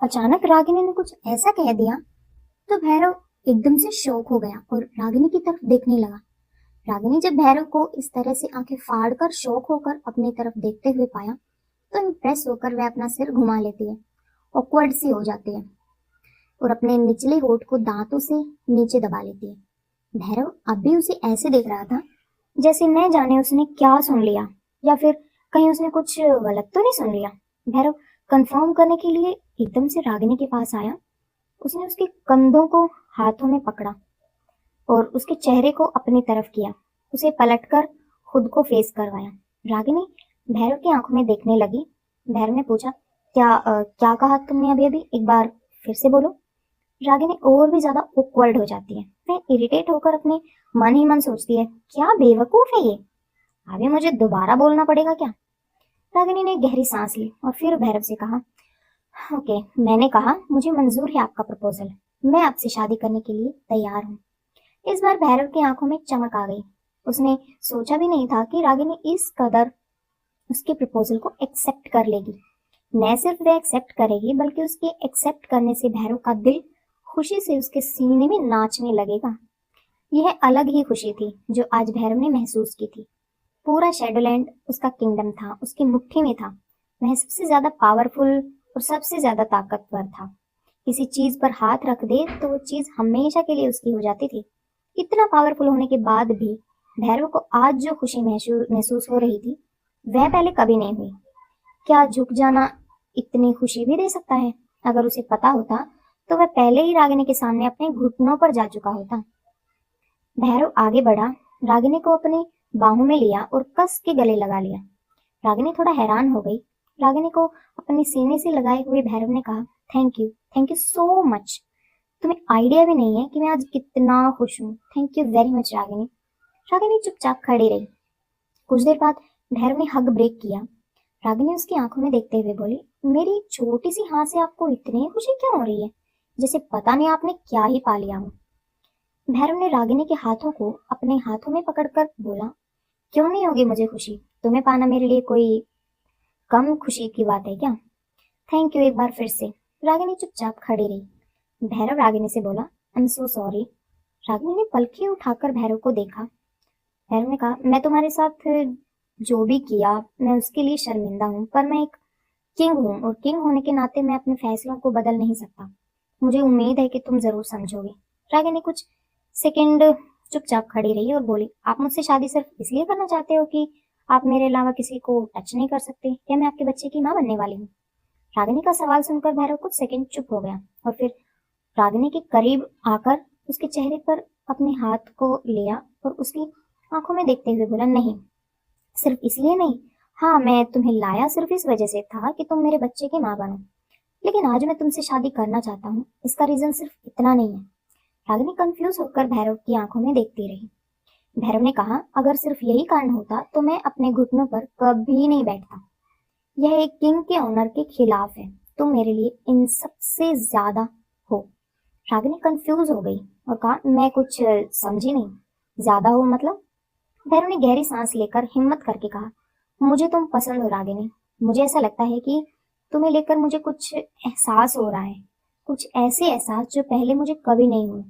अचानक रागिनी ने कुछ ऐसा कह दिया तो भैरव एकदम से शॉक हो गया और रागिनी की तरफ देखने लगा। रागिनी जब भैरव को इस तरह से आंखें फाड़कर शॉक होकर अपनी तरफ देखते हुए पाया तो इम्प्रेस होकर वह अपना सिर घुमा लेती है, ऑकवर्ड सी हो जाती है और अपने निचले होठ को दांतों से नीचे दबा लेती है। भैरव अब भी उसे ऐसे देख रहा था जैसे न जाने उसने क्या सुन लिया या फिर कहीं उसने कुछ गलत तो नहीं सुन लिया। भैरव कंफर्म करने के लिए एकदम से रागिनी के पास आया। उसने उसके कंधों को हाथों में पकड़ा और उसके चेहरे को अपनी तरफ किया, उसे पलटकर खुद को फेस करवाया। रागिनी भैरव की आंखों में देखने लगी। भैरव ने पूछा, क्या कहा तुमने अभी अभी, एक बार फिर से बोलो। रागिनी और भी ज्यादा ऑकवर्ड हो जाती है। वह इरिटेट होकर अपने मन ही मन सोचती है, क्या बेवकूफ है ये, अभी मुझे दोबारा बोलना पड़ेगा क्या। रागिनी ने गहरी सांस ली और फिर भैरव से कहा, ओके, मैंने कहा मुझे मंजूर है आपका प्रपोजल, मैं आपसे शादी करने के लिए तैयार हूँ। इस बार भैरव की आंखों में चमक आ गई। उसने सोचा भी नहीं था कि रागिनी इस कदर उसके प्रपोजल को एक्सेप्ट कर लेगी। न सिर्फ वह एक्सेप्ट करेगी बल्कि उसके एक्सेप्ट करने से भैरव का दिल खुशी से उसके सीने में नाचने लगेगा। यह अलग ही खुशी थी जो आज भैरव ने महसूस की थी। पूरा शेडोलैंड उसका किंगडम था, उसकी मुट्ठी में था। वह सबसे ज्यादा पावरफुल और सबसे ज्यादा ताकतवर था। किसी चीज पर हाथ रख दे तो वो चीज हमेशा के लिए उसकी हो जाती थी। इतना पावरफुल होने के बाद भी भैरव को आज जो खुशी महसूस हो रही थी वह पहले कभी नहीं हुई। क्या झुक जाना इतनी खुशी भी दे सकता है? अगर उसे पता होता तो वह पहले ही रागिनी के सामने अपने घुटनों पर जा चुका होता। भैरव आगे बढ़ा, रागिनी को अपनी बाहों में लिया और कस के गले लगा लिया। रागिनी थोड़ा हैरान हो गई। रागिनी को अपने सीने से लगाए हुए भैरव ने कहा, थैंक यू सो मच। तुम्हें आइडिया भी नहीं है कि मैं आज कितना खुश हूँ। Thank you very much Ragini. Ragini चुपचाप खड़ी रही। कुछ देर बाद भैरव ने हग ब्रेक किया। रागिनी उसकी आंखों में देखते हुए बोली, मेरी छोटी सी हाँ से आपको इतनी खुशी क्यों हो रही है, जैसे पता नहीं आपने क्या ही पा लिया हो। भैरव ने रागिनी के हाथों को अपने हाथों में पकड़कर बोला, क्यों नहीं होगी मुझे खुशी, तुम्हें पाना मेरे लिए कोई कम खुशी की बात है क्या। थैंक यू एक बार फिर से। रागिनी चुपचाप खड़ी रही। भैरव रागिनी से बोला, I am so sorry. Ragini ने पलकें उठाकर भैरव को देखा। भैरव ने कहा, मैं तुम्हारे साथ जो भी किया मैं उसके लिए शर्मिंदा हूँ, पर मैं एक किंग हूँ और किंग होने के नाते मैं अपने फैसलों को बदल नहीं सकता। मुझे उम्मीद है कि तुम जरूर समझोगे। रागिनी कुछ सेकंड चुपचाप खड़ी रही और बोली, आप मुझसे शादी सिर्फ इसलिए करना चाहते हो कि आप मेरे अलावा किसी को टच नहीं कर सकते, या मैं आपके बच्चे की माँ बनने वाली हूँ। रागिनी का सवाल सुनकर भैरव कुछ सेकंड चुप हो गया और फिर रागिनी के करीब आकर उसके चेहरे पर अपने हाथ को लिया और उसकी आंखों में देखते हुए बोला, नहीं, सिर्फ इसलिए नहीं। हाँ, मैं तुम्हें लाया सिर्फ इस वजह से था कि तुम मेरे बच्चे की माँ बनो, लेकिन आज मैं तुमसे शादी करना चाहता हूँ, इसका रीजन सिर्फ इतना नहीं है। रागिनी कंफ्यूज होकर भैरव की आंखों में देखती रही। भैरव ने कहा, अगर सिर्फ यही कारण होता तो मैं अपने घुटनों पर कभी नहीं बैठता। यह एक किंग के ऑनर के खिलाफ है। तुम मेरे लिए इन सबसे ज्यादा हो। रागिनी कंफ्यूज हो गई और कहा, मैं कुछ समझी नहीं, ज्यादा हो मतलब। भैरव ने गहरी सांस लेकर हिम्मत करके कहा, मुझे तुम पसंद हो रागिनी। मुझे ऐसा लगता है कि तुम्हें लेकर मुझे कुछ एहसास हो रहा है, कुछ ऐसे एहसास जो पहले मुझे कभी नहीं हुए।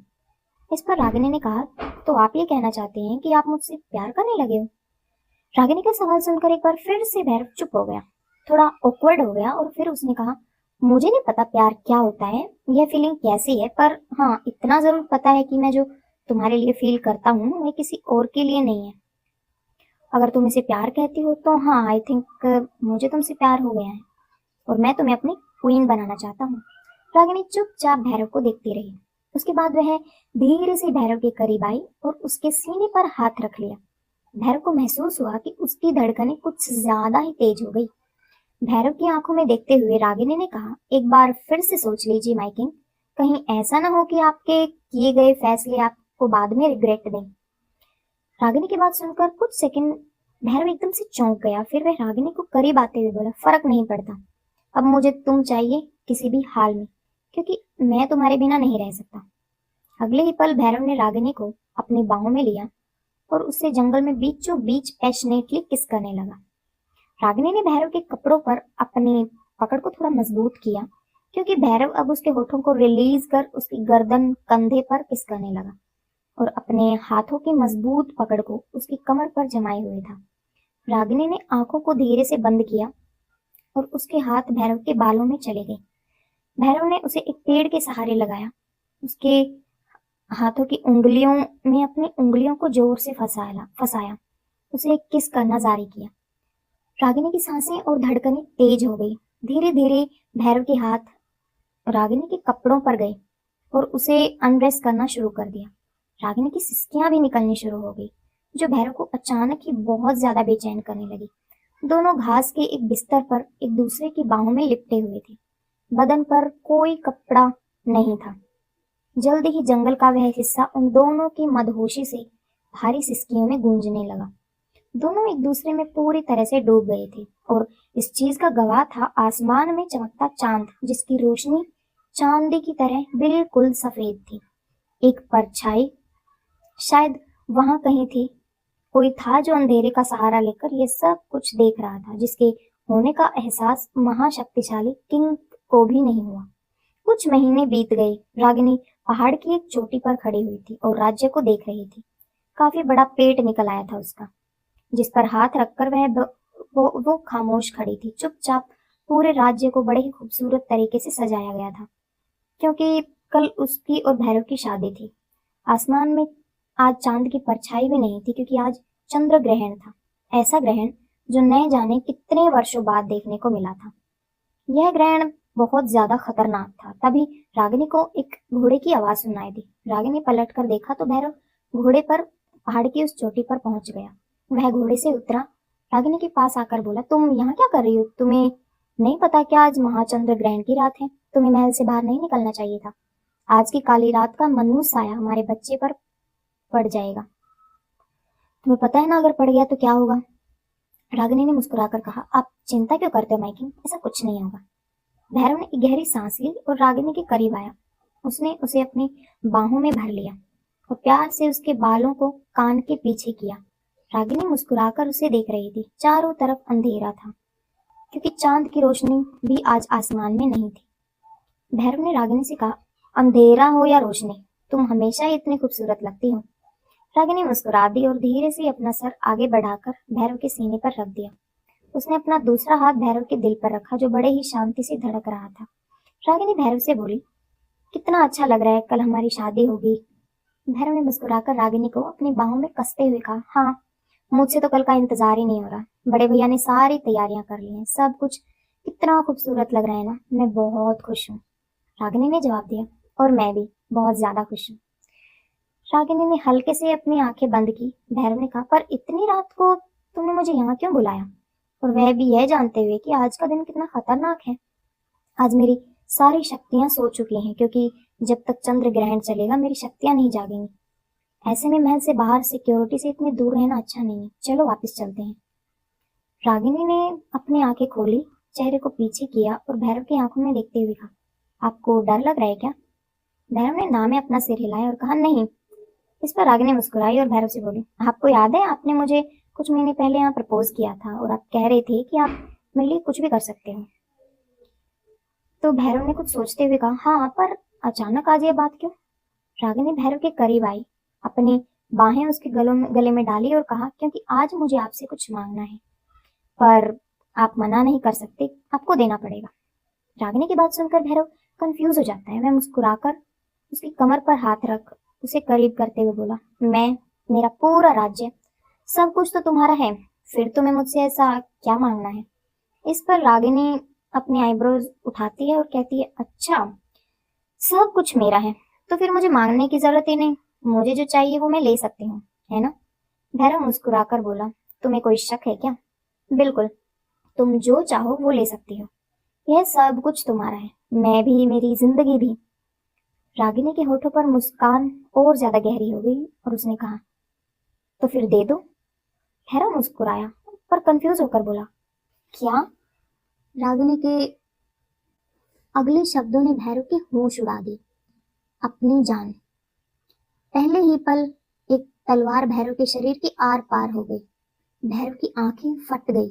इस पर रागिनी ने कहा, तो आप ये कहना चाहते हैं कि आप मुझसे प्यार करने लगे हो। रागिनी का सवाल सुनकर एक बार फिर से भैरव चुप हो गया, थोड़ा ऑकवर्ड हो गया और फिर उसने कहा, मुझे नहीं पता प्यार क्या होता है, यह फीलिंग कैसी है, पर हाँ, इतना जरूर पता है कि मैं जो तुम्हारे लिए फील करता हूँ वह किसी और के लिए नहीं है। अगर तुम इसे प्यार कहती हो तो हाँ, आई थिंक मुझे तुमसे प्यार हो गया है और मैं तुम्हें अपनी क्वीन बनाना चाहता हूँ। रागिनी चुपचाप भैरव को देखती रही। उसके बाद वह धीरे से भैरव के करीब आई और उसके सीने पर हाथ रख लिया। भैरव को महसूस हुआ कि उसकी धड़कनें कुछ ज्यादा ही तेज हो गई। भैरव की आंखों में देखते हुए रागिनी ने कहा, एक बार फिर से सोच लीजिए माई किंग, कहीं ऐसा ना हो कि आपके किए गए फैसले आपको बाद में रिग्रेट दें। रागिनी की बात सुनकर कुछ सेकंड भैरव एकदम से चौंक गया। फिर वह रागिनी को करीब आते हुए बोला, फर्क नहीं पड़ता, अब मुझे तुम चाहिए किसी भी हाल में, क्योंकि मैं तुम्हारे बिना नहीं रह सकता। अगले ही पल भैरव ने रागिनी को अपनी बाहों में लिया और उससे जंगल में बीचों बीच पैशनेटली किस करने लगा। रागिनी ने भैरव के कपड़ों पर अपनी पकड़ को थोड़ा मजबूत किया, क्योंकि भैरव अब उसके होठों को रिलीज कर उसकी गर्दन कंधे पर किस करने लगा और अपने हाथों की मजबूत पकड़ को उसकी कमर पर जमाए हुए था। रागिनी ने आंखों को धीरे से बंद किया और उसके हाथ भैरव के बालों में चले गए। भैरव ने उसे एक पेड़ के सहारे लगाया, उसके हाथों की उंगलियों में अपनी उंगलियों को जोर से फंसाया, उसे एक किस करना जारी किया। रागिनी की सांसें और धड़कनें तेज हो गई। धीरे धीरे भैरव के हाथ रागिनी के कपड़ों पर गए और उसे अनड्रेस करना शुरू कर दिया। रागिनी की सिसकियां भी निकलनी शुरू हो गई, जो भैरव को अचानक ही बहुत ज्यादा बेचैन करने लगी। दोनों घास के एक बिस्तर पर एक दूसरे की बाहों में लिपटे हुए थे। बदन पर कोई कपड़ा नहीं था। जल्द ही जंगल का वह हिस्सा उन दोनों की मदहोशी से भारी सिसकियों में गूंजने लगा। दोनों एक दूसरे में पूरी तरह से डूब गए थे और इस चीज का गवाह था आसमान में चमकता चांद, जिसकी रोशनी चांदी की तरह बिल्कुल सफेद थी। एक परछाई शायद वहां कहीं थी, कोई था जो अंधेरे का सहारा लेकर ये सब कुछ देख रहा था, जिसके होने का एहसास महाशक्तिशाली किंग को भी नहीं हुआ। कुछ महीने बीत गए। रागिनी पहाड़ की एक चोटी पर खड़ी हुई थी और राज्य को देख रही थी। काफी बड़ा पेट निकल आया था उसका, जिस पर हाथ रखकर वो खामोश खड़ी थी, चुपचाप। पूरे राज्य को बड़े ही खूबसूरत तरीके से सजाया गया था, क्योंकि कल उसकी और भैरव की शादी थी। आसमान में आज चांद की परछाई भी नहीं थी, क्योंकि आज चंद्र ग्रहण था। ऐसा ग्रहण जो न जाने कितने वर्षों बाद देखने को मिला था। यह ग्रहण बहुत ज्यादा खतरनाक था। तभी रागिनी को एक घोड़े की आवाज सुनाई दी। रागिनी पलट कर देखा तो भैरव घोड़े पर पहाड़ की उस चोटी पर पहुंच गया। वह घोड़े से उतरा, रागिनी के पास आकर बोला, तुम यहाँ क्या कर रही हो? तुम्हें नहीं पता क्या आज महाचंद्र ग्रहण की रात है? तुम्हें महल से बाहर नहीं निकलना चाहिए था। आज की काली रात का मनु साया हमारे बच्चे पर पड़ जाएगा। तुम्हें पता है ना, अगर पड़ गया तो क्या होगा? रागिनी ने मुस्कुराकर कहा, आप चिंता क्यों करते हो माइकिन, ऐसा कुछ नहीं होगा। भैरव ने एक गहरी सांस ली और रागिनी के करीब आया। उसने उसे अपनी बाहों में भर लिया और प्यार से उसके बालों को कान के पीछे किया। रागिनी मुस्कुराकर उसे देख रही थी। चारों तरफ अंधेरा था, क्योंकि चांद की रोशनी भी आज आसमान में नहीं थी। भैरव ने रागिनी से कहा, अंधेरा हो या रोशनी, तुम हमेशा ही इतनी खूबसूरत लगती हो। रागिनी मुस्कुरा दी और धीरे से अपना सर आगे बढ़ाकर भैरव के सीने पर रख दिया। उसने अपना दूसरा हाथ भैरव के दिल पर रखा, जो बड़े ही शांति से धड़क रहा था। रागिनी भैरव से बोली, कितना अच्छा लग रहा है, कल हमारी शादी होगी। भैरव ने मुस्कुराकर रागिनी को अपनी बाहों में कसते हुए कहा, हाँ, मुझसे तो कल का इंतजार ही नहीं हो रहा। बड़े भैया ने सारी तैयारियां कर ली हैं, सब कुछ कितना खूबसूरत लग रहा है ना, मैं बहुत खुश हूँ। रागिनी ने जवाब दिया, और मैं भी बहुत ज्यादा खुश हूँ। रागिनी ने हल्के से अपनी आंखें बंद की। भैरव ने कहा, पर इतनी रात को तुमने मुझे यहाँ क्यों बुलाया, और वह भी यह जानते हुए कि आज का दिन कितना खतरनाक है। आज मेरी सारी शक्तियां सो चुकी हैं, क्योंकि जब तक चंद्र ग्रहण चलेगा मेरी शक्तियां नहीं जागेंगी। ऐसे में महल से बाहर सिक्योरिटी से इतने दूर रहना अच्छा नहीं है। चलो वापस चलते हैं। रागिनी ने अपनी आंखें खोली, चेहरे को पीछे किया और भैरव की आंखों में देखते हुए कहा, आपको डर लग रहा है क्या? भैरव ने ना में अपना सिर हिलाया और कहा, नहीं। इस पर रागिनी मुस्कुराई और भैरव से बोली, आपको याद है आपने मुझे कुछ महीने पहले यहाँ प्रपोज किया था और आप कह रहे थे कि आप मेरे लिए कुछ भी कर सकते हो। तो भैरव ने कुछ सोचते हुए कहा, हाँ, पर अचानक आज ये बात क्यों? रागिनी भैरव के करीब आई, अपनी बाहें उसके गले में डाली और कहा, क्योंकि आज मुझे आपसे कुछ मांगना है, पर आप मना नहीं कर सकते, आपको देना पड़ेगा। रागिनी की बात सुनकर भैरव कंफ्यूज हो जाता है। वह मुस्कुराकर उसकी कमर पर हाथ रख उसे करीब करते हुए बोला, मेरा पूरा राज्य, सब कुछ तो तुम्हारा है, फिर तुम्हें मुझसे ऐसा क्या मांगना है? इस पर रागिनी अपनी आईब्रोज उठाती है और कहती है, अच्छा, सब कुछ मेरा है, तो फिर मुझे मांगने की जरूरत ही नहीं, मुझे जो चाहिए वो मैं ले सकती हूँ, है ना? भैरव मुस्कुराकर बोला, तुम्हें कोई शक है क्या? बिल्कुल, तुम जो चाहो वो ले सकती हो, यह सब कुछ तुम्हारा है, मैं भी, मेरी जिंदगी भी। रागिनी के होठों पर मुस्कान और ज्यादा गहरी हो गई और उसने कहा, तो फिर दे दो। भैरव मुस्कुराया पर कंफ्यूज होकर बोला, क्या? रागिनी के अगले शब्दों ने भैरव की होश उड़ा दी। अपनी जान। पहले ही पल एक तलवार भैरव के शरीर के आर पार हो गई। भैरव की आंखें फट गई।